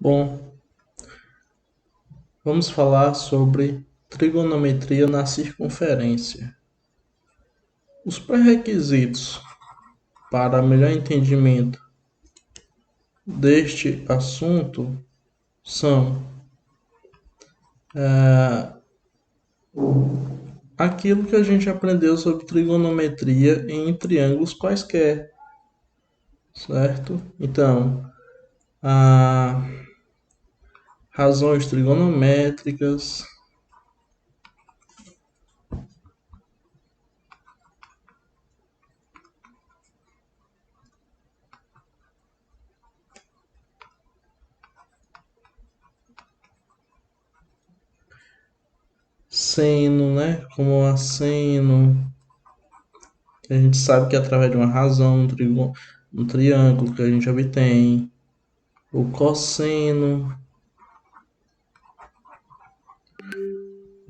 Bom, vamos falar sobre trigonometria na circunferência. Os pré-requisitos para melhor entendimento deste assunto são aquilo que a gente aprendeu sobre trigonometria em triângulos quaisquer, certo? Então, a razões trigonométricas, seno, né? Como a seno, que a gente sabe que é através de uma razão, um triângulo que a gente obtém, o cosseno,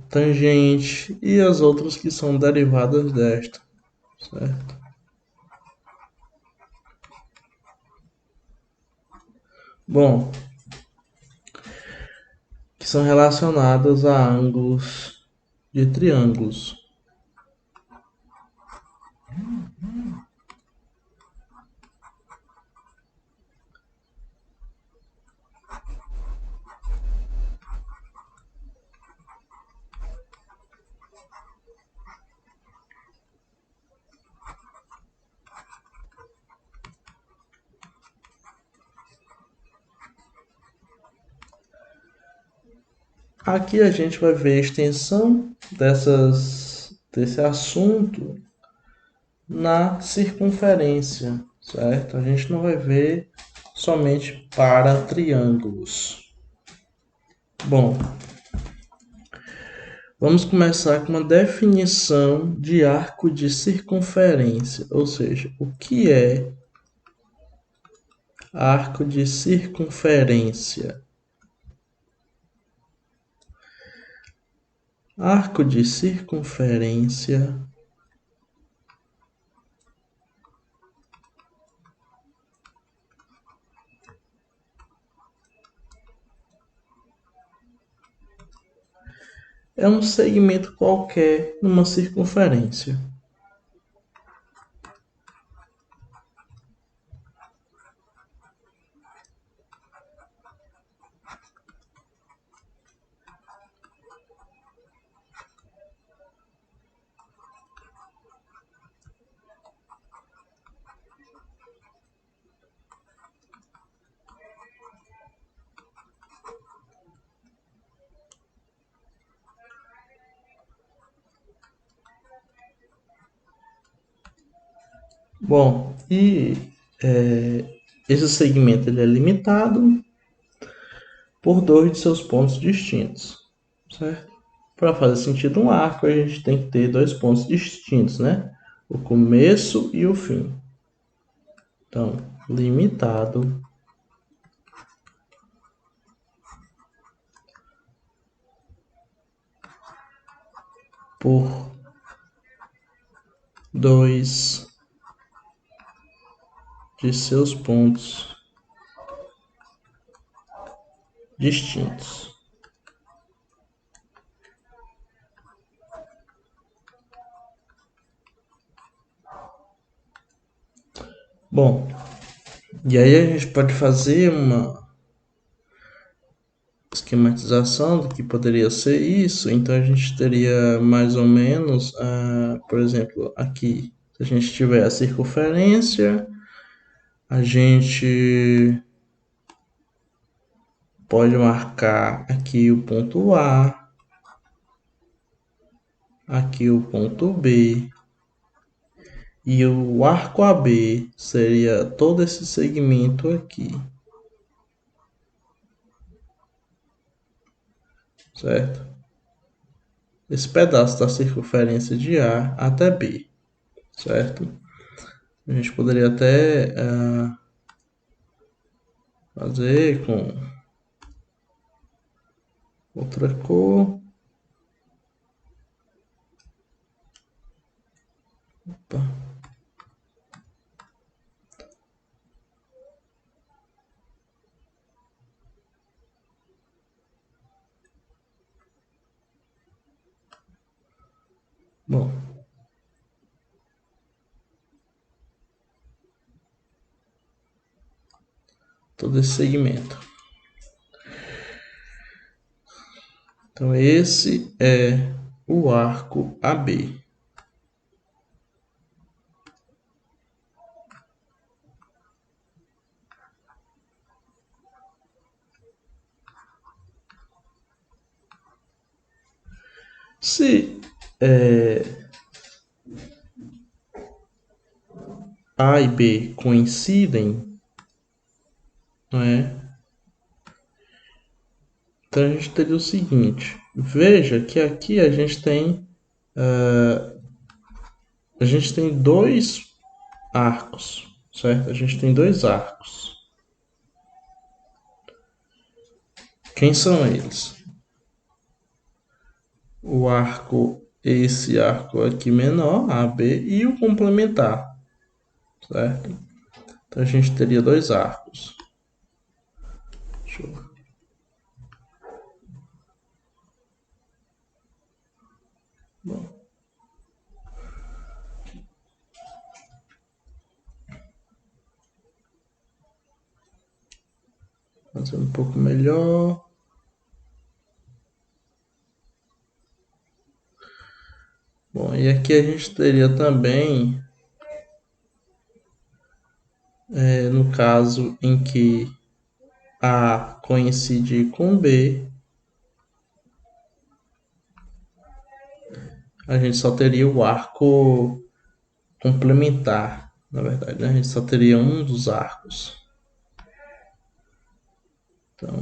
tangente e as outras que são derivadas desta, certo? Bom, que são relacionadas a ângulos de triângulos. Aqui a gente vai ver a extensão desse assunto na circunferência, certo? A gente não vai ver somente para triângulos. Bom, vamos começar com uma definição de arco de circunferência, ou seja, o que é arco de circunferência? Arco de circunferência é um segmento qualquer numa circunferência. Bom, esse segmento ele é limitado por dois de seus pontos distintos, certo? Para fazer sentido um arco, a gente tem que ter dois pontos distintos, né? O começo e o fim. Então, limitado por dois de seus pontos distintos. Bom, e aí a gente pode fazer uma esquematização do que poderia ser isso. Então a gente teria mais ou menos, por exemplo, aqui, se a gente tiver a circunferência, a gente pode marcar aqui o ponto A, aqui o ponto B, e o arco AB seria todo esse segmento aqui, certo? Esse pedaço da circunferência de A até B, certo? A gente poderia até fazer com outra cor. Opa. Bom, todo esse segmento. Então, esse é o arco AB. Se A e B coincidem, não é? Então a gente teria o seguinte: veja que aqui a gente tem dois arcos, certo? A gente tem dois arcos. Quem são eles? O arco, esse arco aqui menor, AB, e o complementar, certo? Então a gente teria dois arcos. Deixa eu... Bom. Fazer um pouco melhor. Bom, e aqui a gente teria também, no caso em que A coincide com B, a gente só teria o arco complementar, na verdade, né? A gente só teria um dos arcos. Então,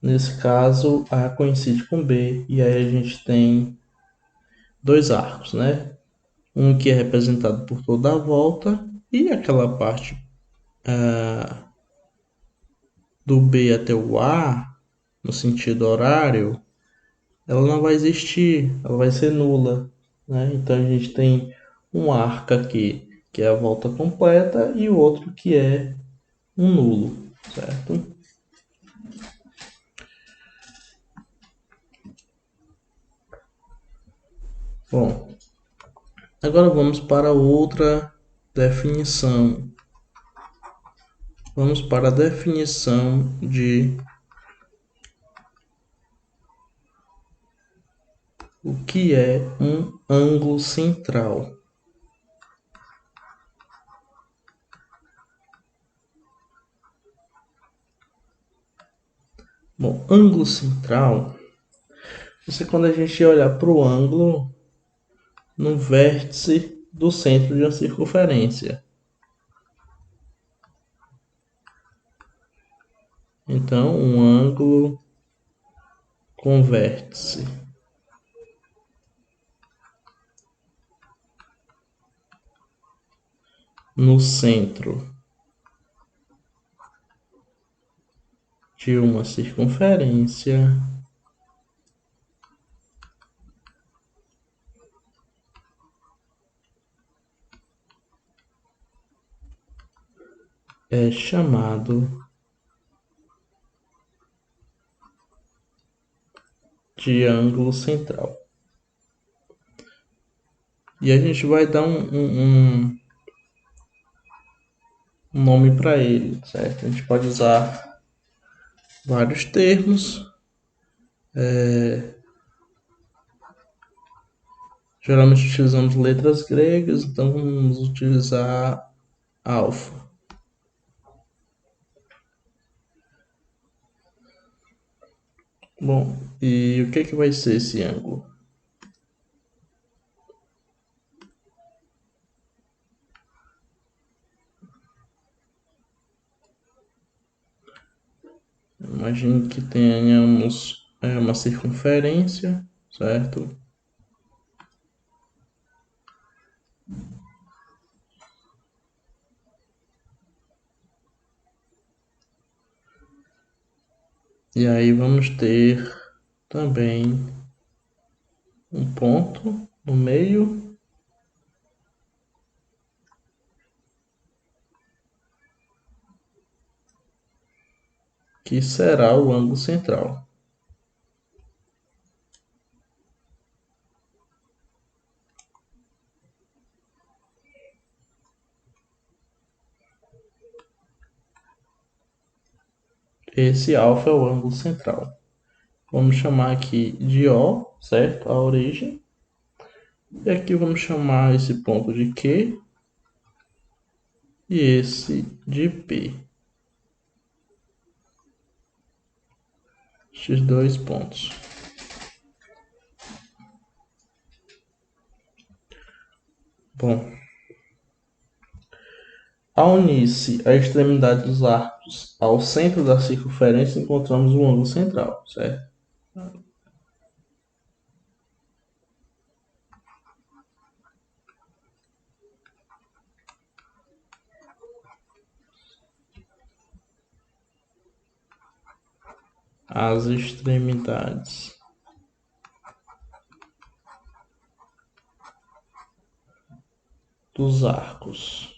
nesse caso, A coincide com B, e aí a gente tem dois arcos, né? Um que é representado por toda a volta, e aquela parte do B até o A, no sentido horário, ela não vai existir, ela vai ser nula, né? Então a gente tem um arco aqui que é a volta completa e o outro que é um nulo, certo? Bom, agora vamos para outra definição. Vamos para a definição de o que é um ângulo central. Bom, ângulo central, isso é quando a gente olhar para o ângulo no vértice do centro de uma circunferência. Então, um ângulo com vértice no centro de uma circunferência é chamado de ângulo central. E a gente vai dar um nome para ele, certo? A gente pode usar vários termos. Geralmente utilizamos letras gregas, então vamos utilizar alfa. Bom, e o que vai ser esse ângulo? Imagine que tenhamos uma circunferência, certo? E aí vamos ter também um ponto no meio, que será o ângulo central. Esse alfa é o ângulo central. Vamos chamar aqui de O, certo? A origem. E aqui vamos chamar esse ponto de Q e esse de P. Estes dois pontos. Bom, ao unir-se a extremidade dos arcos ao centro da circunferência, encontramos o ângulo central, certo? As extremidades dos arcos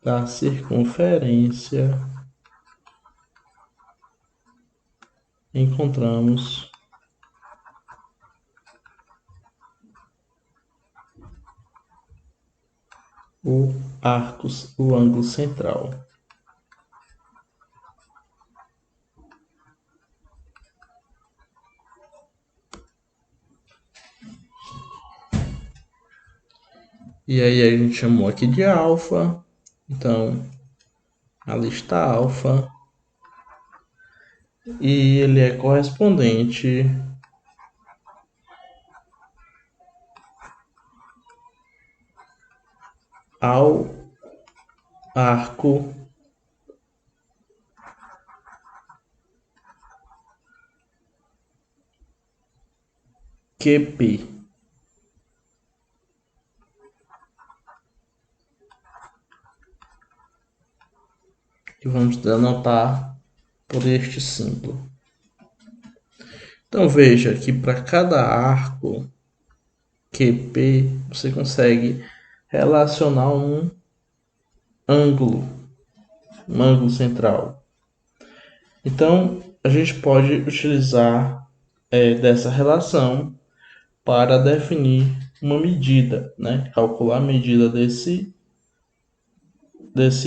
da circunferência encontramos o ângulo central. E aí a gente chamou aqui de alfa. Então, ali está alfa. E ele é correspondente ao arco QP. Que vamos denotar por este símbolo. Então veja que para cada arco QP você consegue relacionar ângulo, um ângulo central. Então a gente pode utilizar dessa relação para definir uma medida, né? Calcular a medida desse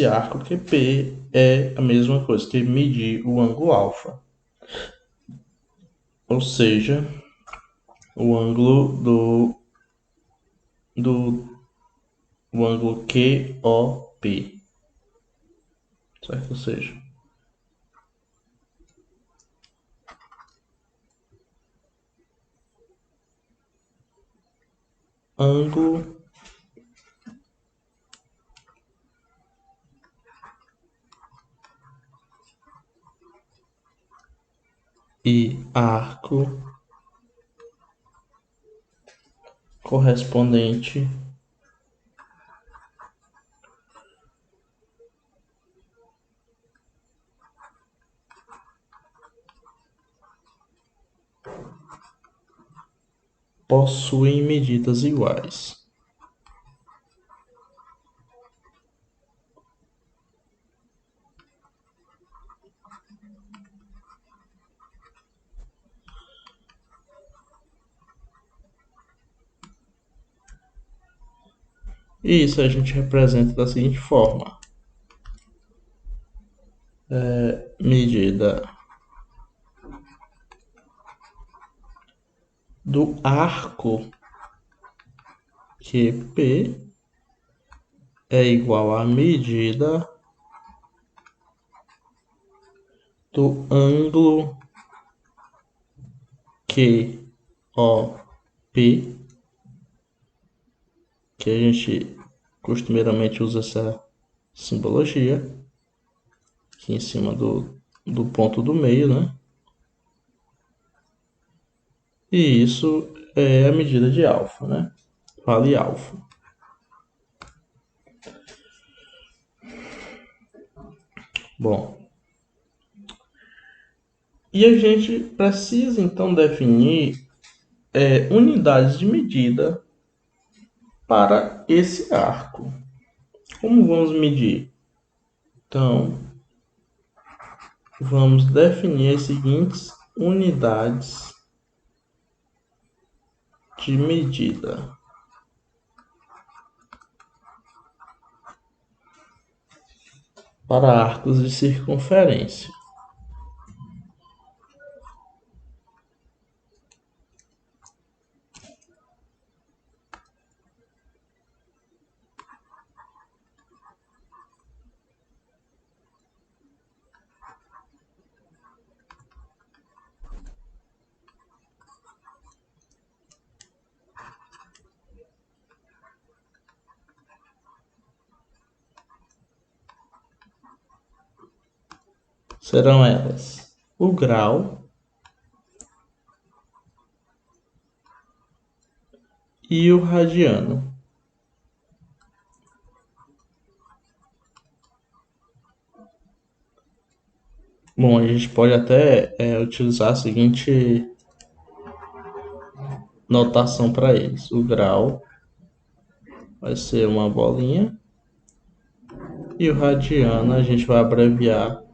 arco QP é a mesma coisa que medir o ângulo alfa. Ou seja, o ângulo o ângulo QOP, certo? Ou seja, ângulo e arco correspondente possuem medidas iguais. E isso a gente representa da seguinte forma: medida do arco QP é igual à medida do ângulo QOP, que a gente costumeiramente usa essa simbologia aqui em cima do ponto do meio, né? E isso é a medida de alfa, né? Vale alfa. Bom, e a gente precisa então definir unidades de medida para esse arco. Como vamos medir? Então, vamos definir as seguintes unidades de medida. Para arcos de circunferência. Serão elas o grau e o radiano. Bom, a gente pode até utilizar a seguinte notação para eles. O grau vai ser uma bolinha e o radiano a gente vai abreviar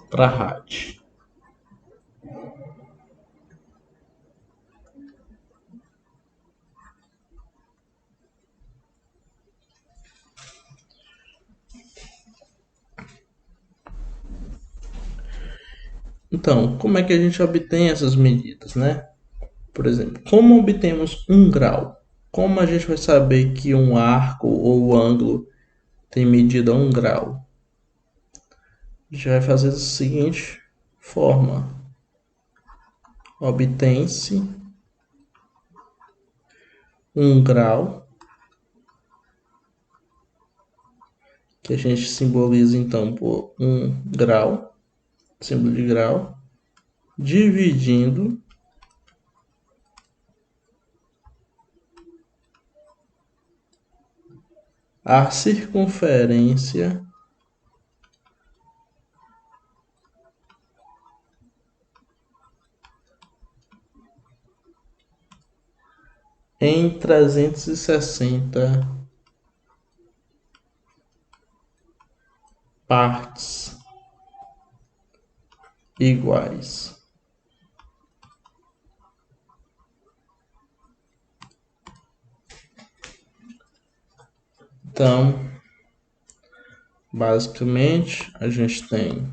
para rad. Então, como é que a gente obtém essas medidas, né? Por exemplo, como obtemos um grau? Como a gente vai saber que um arco ou ângulo tem medida 1 grau? A gente vai fazer da seguinte forma: obtém-se 1 grau, que a gente simboliza então por 1 grau, símbolo de grau, dividindo a circunferência em 360 partes iguais. Então, basicamente, a gente tem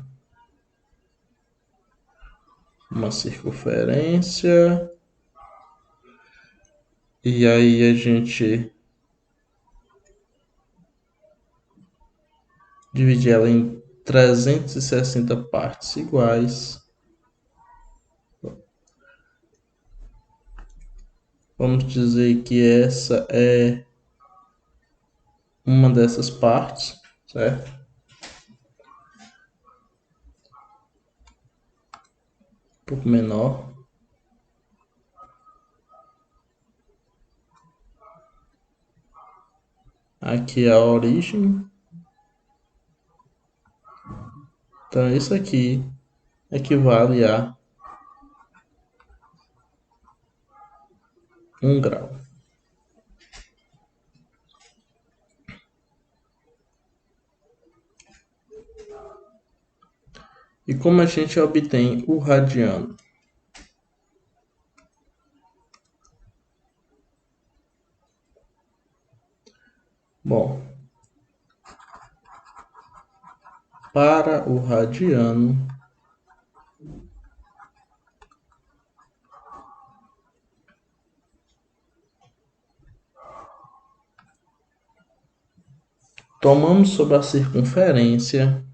uma circunferência e aí a gente divide ela em 360 partes iguais. Vamos dizer que essa é uma dessas partes, certo? Um pouco menor. Aqui é a origem. Então isso aqui equivale a 1 grau. E como a gente obtém o radiano? Bom, para o radiano, tomamos sobre a circunferência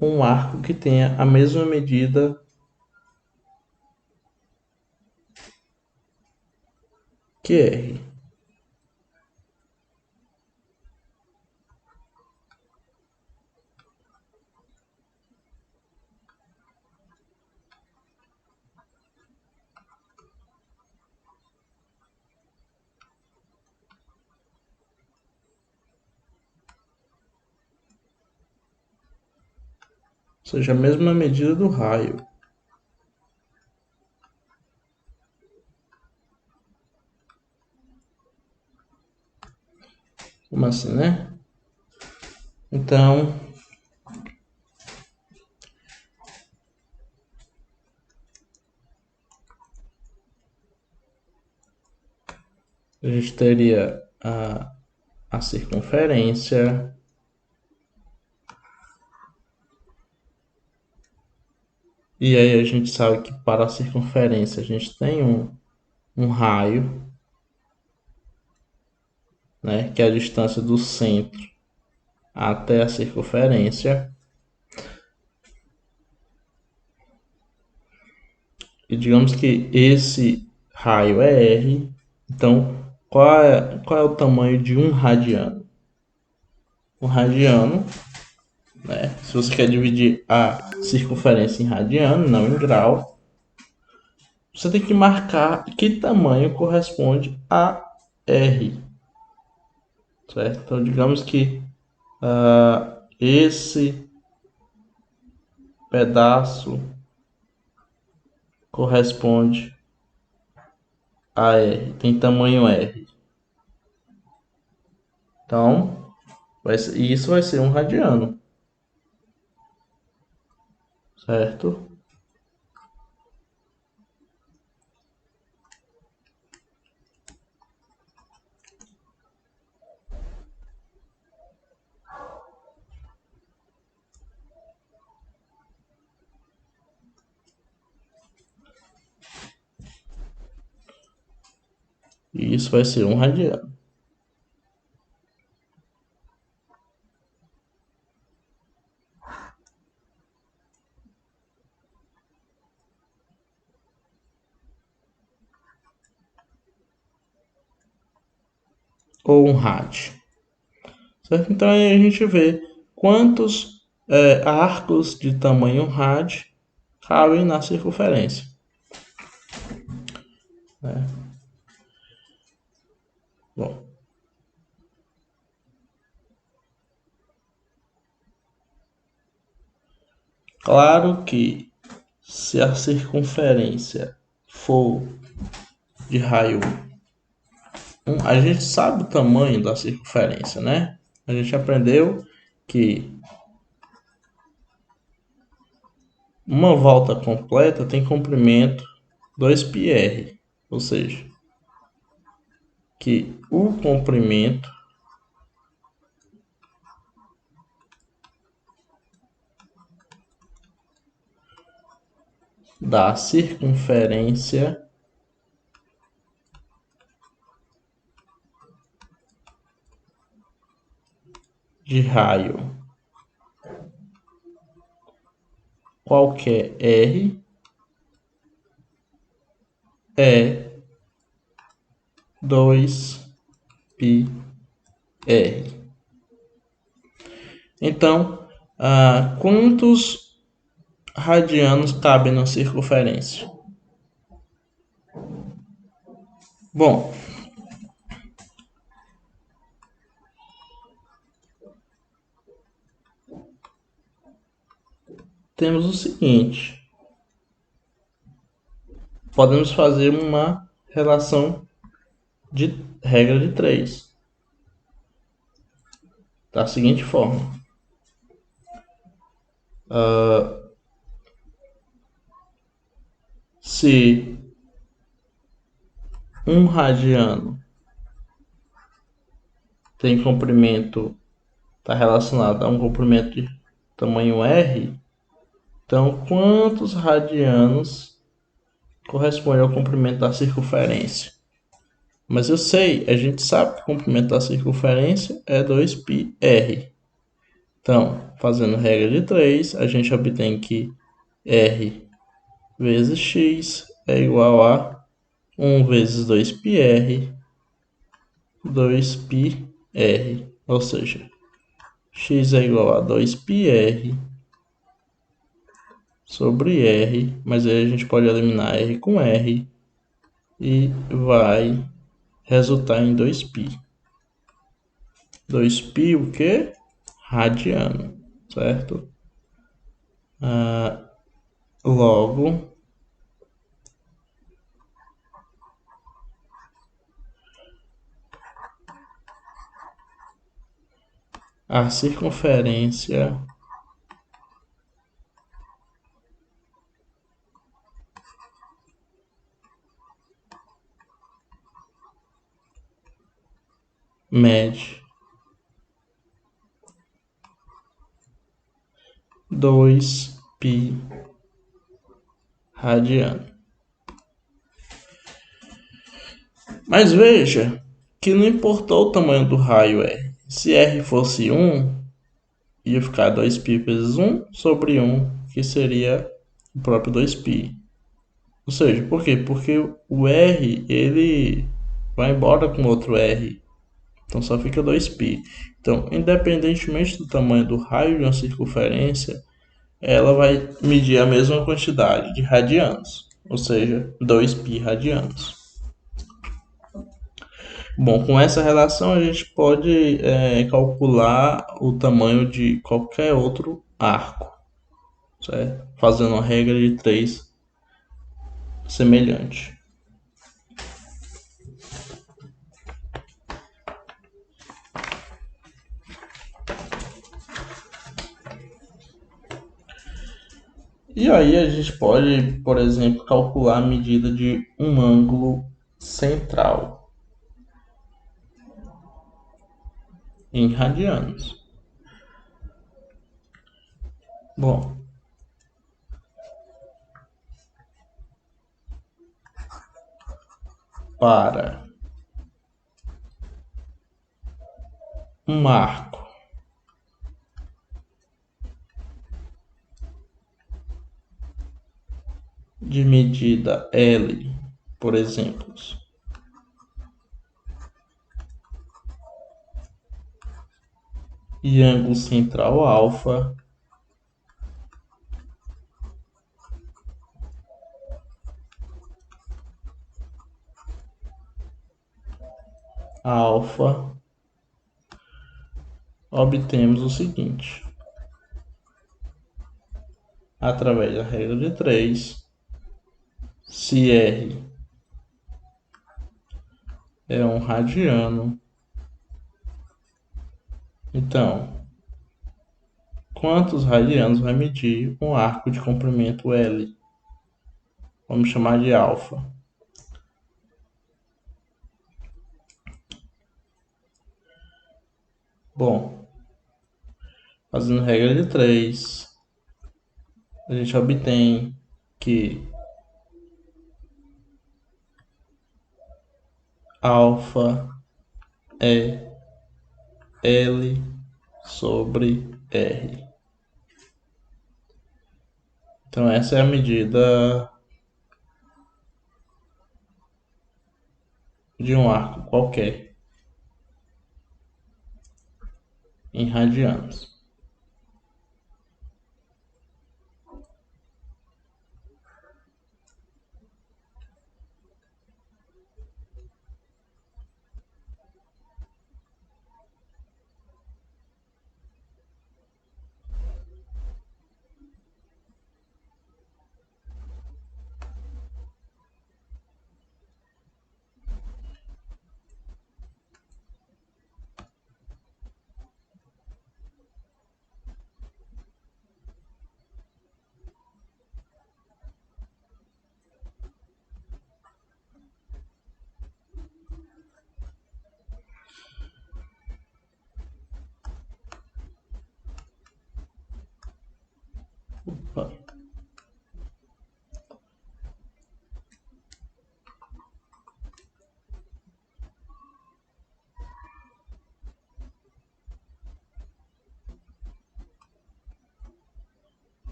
um arco que tenha a mesma medida que R. Ou seja, a mesma medida do raio. Como assim, né? Então, a gente teria a circunferência. E aí a gente sabe que para a circunferência a gente tem um raio, né, que é a distância do centro até a circunferência. E digamos que esse raio é R. Então, qual é o tamanho de um radiano? Um radiano, né? Se você quer dividir a circunferência em radiano, não em grau, você tem que marcar que tamanho corresponde a R, certo? Então, digamos que esse pedaço corresponde a R, tem tamanho R. Então, isso vai ser um radiano, certo? E isso vai ser um radiano. Ou um rad. Certo? Então aí a gente vê quantos arcos de tamanho rad cabem na circunferência. Né? Bom, claro que se a circunferência for de raio 1, a gente sabe o tamanho da circunferência, né? A gente aprendeu que uma volta completa tem comprimento 2πr, ou seja, que o comprimento da circunferência de raio qualquer R é 2πr. Então, quantos radianos cabem na circunferência? Bom, temos o seguinte: podemos fazer uma relação de regra de 3 da seguinte forma: se um radiano tem comprimento, está relacionado a um comprimento de tamanho R, então quantos radianos corresponde ao comprimento da circunferência? Mas eu sei, a gente sabe que o comprimento da circunferência é 2πr. Então, fazendo regra de 3, a gente obtém que R vezes X é igual a 1 vezes 2πr, 2πr, ou seja, X é igual a 2πr sobre R, mas aí a gente pode eliminar R com R e vai resultar em 2π. 2π o que? Radiano, certo? Logo, a circunferência mede 2π radiano. Mas veja que não importou o tamanho do raio R. Se R fosse 1, ia ficar 2π vezes 1 sobre 1, que seria o próprio 2π. Ou seja, por quê? Porque o R, ele vai embora com outro R. Então só fica 2π. Então, independentemente do tamanho do raio de uma circunferência, ela vai medir a mesma quantidade de radianos, ou seja, 2π radianos. Bom, com essa relação a gente pode calcular o tamanho de qualquer outro arco, certo? Fazendo uma regra de 3 semelhante. E aí a gente pode, por exemplo, calcular a medida de um ângulo central em radianos. Bom, para um arco de medida L, por exemplo, e ângulo central alfa, obtemos o seguinte: através da regra de 3, se R é um radiano, então quantos radianos vai medir um arco de comprimento L? Vamos chamar de alfa. Bom, fazendo regra de 3, a gente obtém que alfa é L sobre R. Então essa é a medida de um arco qualquer em radianos. Opa.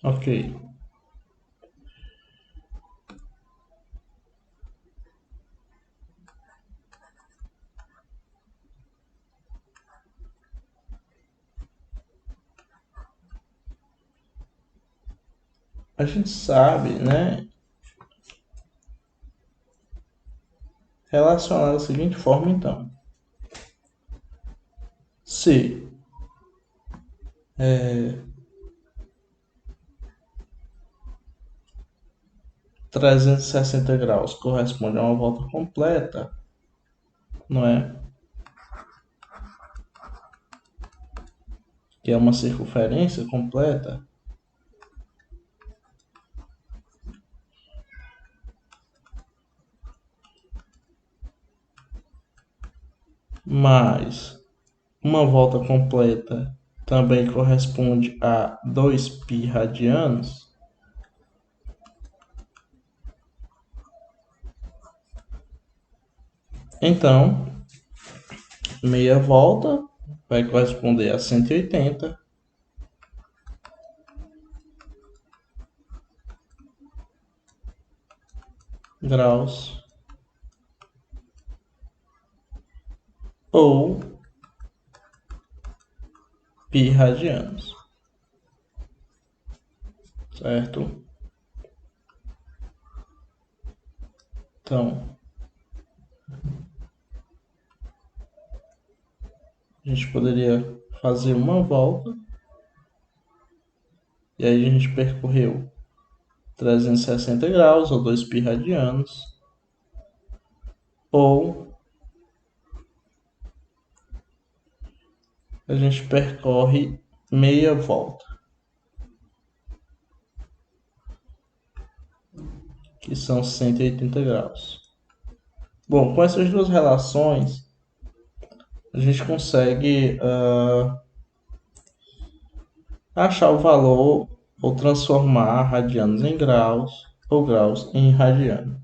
Ok. A gente sabe, né, relacionar da seguinte forma, então. Se 360 graus corresponde a uma volta completa, não é? Que é uma circunferência completa, mas uma volta completa também corresponde a 2π radianos. Então, meia volta vai corresponder a 180 graus ou π radianos, certo? Então, a gente poderia fazer uma volta e aí a gente percorreu 360 graus ou 2π radianos, ou a gente percorre meia volta, que são 180 graus. Bom, com essas duas relações, a gente consegue achar o valor ou transformar radianos em graus ou graus em radiano.